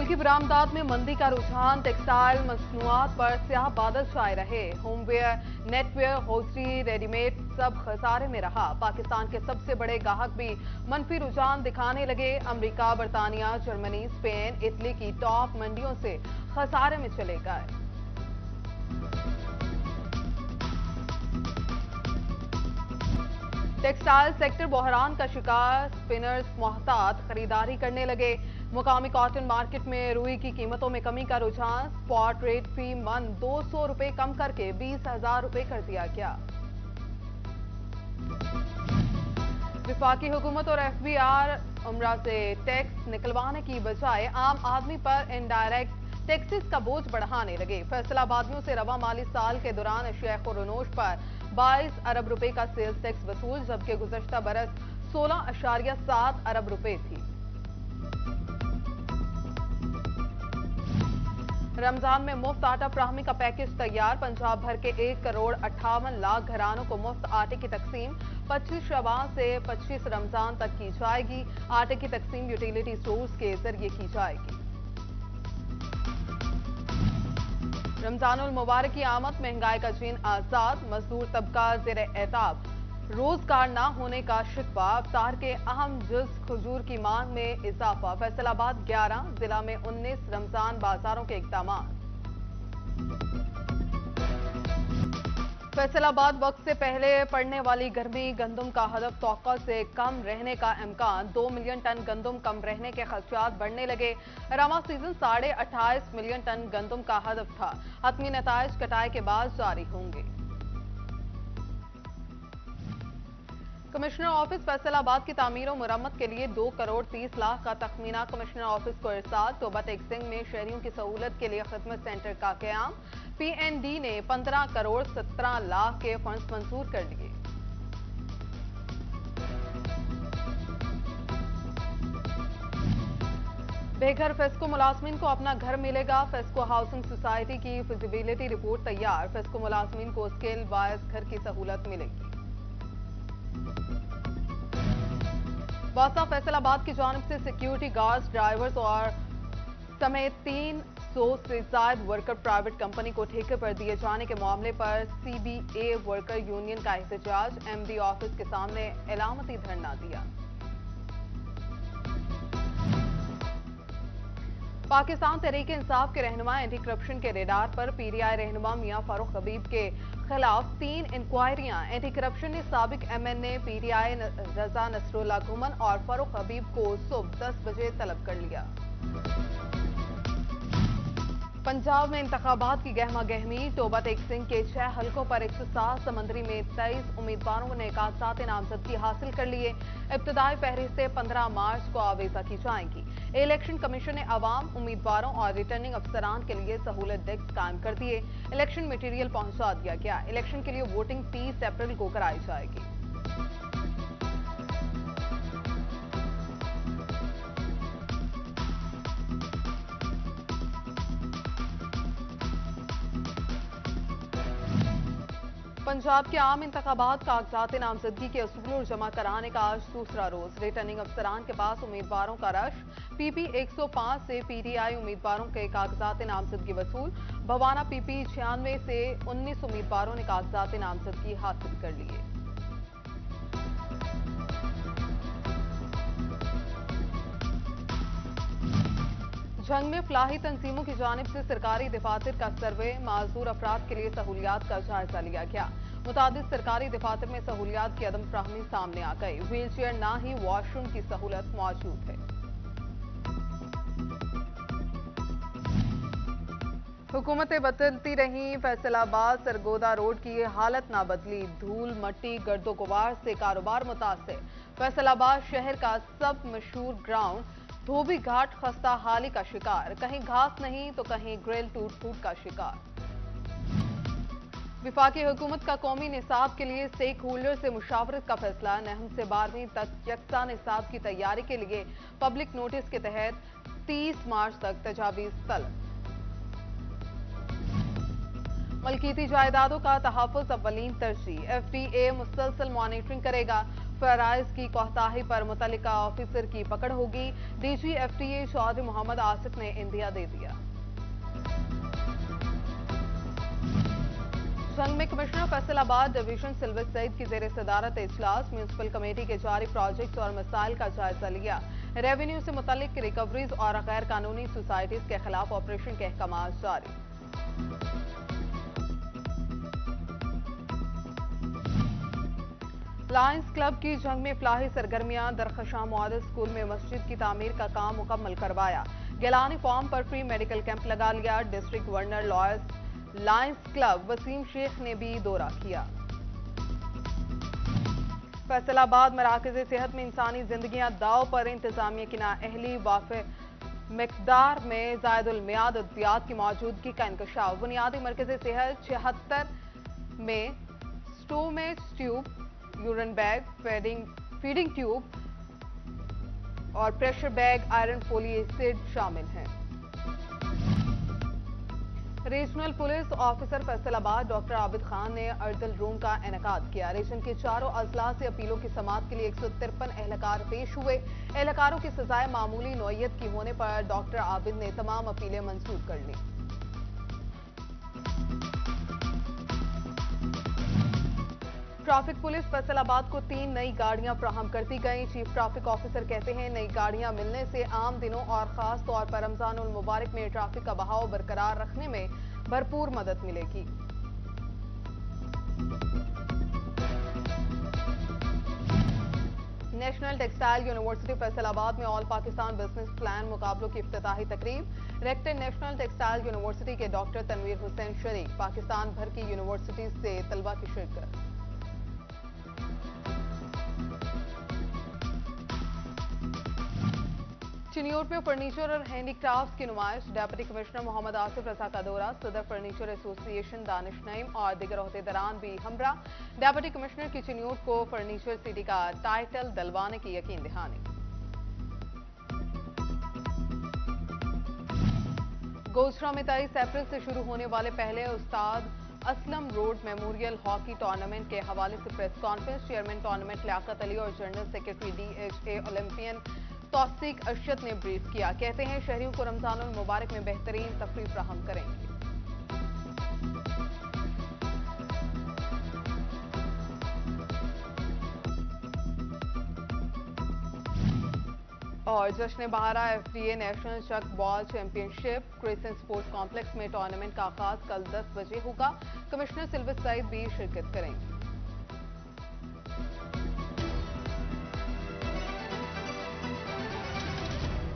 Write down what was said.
की बरामदात में मंदी का रुझान, टेक्सटाइल मसनूआत पर स्याह बादल छाए रहे। होमवेयर, नेटवेयर, होल्स्ट्री, रेडीमेड सब खसारे में रहा। पाकिस्तान के सबसे बड़े गाहक भी मनफी रुझान दिखाने लगे। अमेरिका, बरतानिया, जर्मनी, स्पेन, इटली की टॉप मंडियों से खसारे में चले गए। टेक्सटाइल सेक्टर बहरान का शिकार, स्पिनर्स मोहतात खरीदारी करने लगे। मुकामी कॉटन मार्केट में रुई की कीमतों में कमी का रुझान, स्पॉट रेट फी मन 200 रुपए कम करके 20,000 रुपए कर दिया गया। वफाकी हुकूमत और एफबीआर उमरा से टैक्स निकलवाने की बजाय आम आदमी पर इनडायरेक्ट टैक्सेस का बोझ बढ़ाने लगे। फैसलाबादियों से रवा माली साल के दौरान अशिया खुरनोश पर 22 अरब रुपए का सेल्स टैक्स वसूल, जबकि गुज़श्ता बरस 16.7 अरब रुपए थी। रमजान में मुफ्त आटा फ्राहमी का पैकेज तैयार। पंजाब भर के 1,58,00,000 घरानों को मुफ्त आटे की तकसीम 25 शबान से 25 रमजान तक की जाएगी। आटे की तकसीम यूटिलिटी स्टोर्स के जरिए की जाएगी। रमजानुल मुबारक की आमद, महंगाई का जीन आजाद, मजदूर तबका ज़ेर एताब, रोजगार न होने का शिकवा। अफ्तार के अहम जुज़ खजूर की मांग में इजाफा। फैसलाबाद 11, जिला में 19 रमजान बाजारों के इक़दाम। फैसलाबाद वक्त से पहले पड़ने वाली गर्मी, गंदम का हदफ तौक़्क़ा से कम रहने का इम्कान। 2 मिलियन टन गंदम कम रहने के खदशात बढ़ने लगे। रमा सीजन 28.5 मिलियन टन गंदम का हदफ था। हतमी नताइज कटाई के बाद जारी होंगे। कमिश्नर ऑफिस फैसलाबाद की तामीर और मुरम्मत के लिए 2 करोड़ 30 लाख का तखमीना कमिश्नर ऑफिस को इरसाल। तोबा टेक्सिंग में शहरियों की सहूलत के लिए खिदमत सेंटर का क़याम। पीएनडी ने 15 करोड़ 17 लाख के फंड्स मंजूर कर लिए। बेघर फेस्को मुलाजमीन को अपना घर मिलेगा। फेस्को हाउसिंग सोसाइटी की फिजिबिलिटी रिपोर्ट तैयार। फेस्को मुलाजमीन को स्केल वाइज घर की सहूलत मिलेगी। वासा फैसलाबाद की जानिब से सिक्योरिटी गार्ड्स, ड्राइवर्स और समेत 300 से ज्यादा वर्कर प्राइवेट कंपनी को ठेके पर दिए जाने के मामले पर सीबीए वर्कर यूनियन का एहतजाज। एमडी ऑफिस के सामने एलामती धरना दिया। पाकिस्तान तहरीक इंसाफ के रहनुमा एंटी करप्शन के रेडार पर। पीटीआई रहनुमा मियां फारूक हबीब के खिलाफ 3 इंक्वायरियां। एंटी करप्शन ने साबिक एमएनए पीटीआई रजा नसरुल्लाह घुमन और फारूक हबीब को सुबह 10 बजे तलब कर लिया। पंजाब में इंतखाबात की गहमा गहमी। तोबा टेक्सिंग के 6 हलकों पर 107, समंदरी में 23 उम्मीदवारों ने कागजात नामजदगी हासिल कर लिए। इब्तदाई फहरिस्तें 15 मार्च को आवेजा की जाएंगी। इलेक्शन कमीशन ने अवाम, उम्मीदवारों और रिटर्निंग अफसरान के लिए सहूलत डेस्क कायम कर दिए। इलेक्शन मटीरियल पहुंचा दिया गया। इलेक्शन के लिए वोटिंग 30 अप्रैल को कराई जाएगी। पंजाब के आम इंतखाबात कागजात नामजदगी के असूल जमा कराने का आज दूसरा रोज। रिटर्निंग अफसरान के पास उम्मीदवारों का रश। पीपी 105 से पीटीआई उम्मीदवारों के कागजात नामजदगी वसूल। भवाना पीपी 96 से 19 उम्मीदवारों ने कागजात नामजदगी हासिल कर लिए। जंग में फलाही तंजीमों की जानिब से सरकारी दफातर का सर्वे। माजूर अफराद के लिए सहूलियात का जायजा लिया गया। मुतादिद सरकारी दफातर में सहूलियात की अदम फ्राहमी सामने आ गई। व्हील चेयर ना ही वॉशरूम की सहूलत मौजूद है। हुकूमतें बदलती रहीं, फैसलाबाद सरगोदा रोड की हालत ना बदली। धूल, मट्टी, गर्दो गुबार से कारोबार मुतासिर। फैसलाबाद शहर का सब मशहूर ग्राउंड धोबी घाट खस्ता हाली का शिकार। कहीं घास नहीं तो कहीं ग्रिल टूट फूट का शिकार। वफाकी हुकूमत का कौमी निसाब के लिए स्टेक होल्डर से मुशावरत का फैसला। 9वीं से 12वीं तक यकसा निसाब की तैयारी के लिए पब्लिक नोटिस के तहत 30 मार्च तक तजावीज तलब। मलकीती जायदादों का तहफ़्फ़ुज़ अव्वलीन तरजीह। एफडीए मुसलसल मॉनिटरिंग करेगा। فرائض کی کوتاہی پر متعلقہ آفیسر کی پکڑ ہوگی، D G F T A Chaudhry Muhammad Asif نے اندیا دے دیا۔ جنگ میں کمشنر فیصل آباد ڈویژن سلور سعید کی زیر صدارت اجلاس، میونسپل کمیٹی کے جاری پروجیکٹس اور مسائل کا جائزہ لیا۔ ریونیو سے متعلق ریکوریز اور غیر قانونی سوسائٹیز کے خلاف آپریشن کے احکامات جاری۔ لائنز کلب کی جنگ میں فلاحی سرگرمیاں، درخشاں ماڈل اسکول میں مسجد کی تعمیر کا کام مکمل کروایا۔ گیلانی فارم پر فری میڈیکل کیمپ لگا لیا۔ District governor Lions club Waseem Sheikh نے بھی دورہ کیا۔ فیصل آباد مراکز صحت میں انسانی زندگیاں داؤ پر، انتظامیہ کی نااہلی، وافر مقدار میں زائد المیعاد ادویات کی موجودگی کا انکشاف۔ بنیادی مرکز صحت 76 میں stomach tube, urine bag, feeding tube اور pressure bag, iron folic acid شامل ہیں۔ ریجنل پولیس آفیسر فیصل آباد ڈاکٹر عابد خان نے ارڈل روم کا انعقاد کیا۔ ریجن کے چاروں اضلاع سے اپیلوں کی سماعت کے لیے 153 اہلکار پیش ہوئے۔ اہلکاروں کی سزائیں معمولی نوعیت کی ہونے پر ڈاکٹر عابد نے تمام اپیلیں منسوخ کر لیں۔ ٹریفک پولیس فیصل آباد کو 3 نئی گاڑیاں فراہم کر دی گئیں۔ چیف ٹریفک آفیسر کہتے ہیں نئی گاڑیاں ملنے سے عام دنوں اور خاص طور پر رمضان المبارک میں ٹریفک کا بہاؤ برقرار رکھنے میں بھرپور مدد ملے گی۔ نیشنل ٹیکسٹائل یونیورسٹی فیصل آباد میں آل پاکستان بزنس پلان مقابلوں کی افتتاحی تقریب۔ ریکٹر نیشنل ٹیکسٹائل یونیورسٹی کے ڈاکٹر تنویر حسین شریک، پاکستان بھر کی یونیورسٹیز سے طلبہ کی شرکت۔ چنیوٹ میں فرنیچر اور ہینڈی کرافٹس کی نمائش، ڈپٹی کمشنر محمد آصف رضا کا دورہ، صدر فرنیچر ایسوسی ایشن دانش نعیم اور دیگر عہدیداران بھی ہمراہ۔ ڈپٹی کمشنر کی چنیوٹ کو فرنیچر سٹی کا ٹائٹل دلوانے کی یقین دہانی۔ گوجرا میں 23 اپریل سے شروع ہونے والے پہلے استاد Aslam road memorial hockey tournament کے حوالے سے press conference, chairman tournament Liaquat Ali اور general secretary D H A Olympian Tauseeq Arshad نے بریف کیا۔ کہتے ہیں شہریوں کو رمضان المبارک میں بہترین تفریح فراہم کریں گے۔ اور Jashn Bahara F D A national tchoukball championship Crescent sports complex میں ٹورنامنٹ کا آغاز کل 10 بجے ہوگا۔ کمشنر سلور سعید بھی شرکت کریں گے۔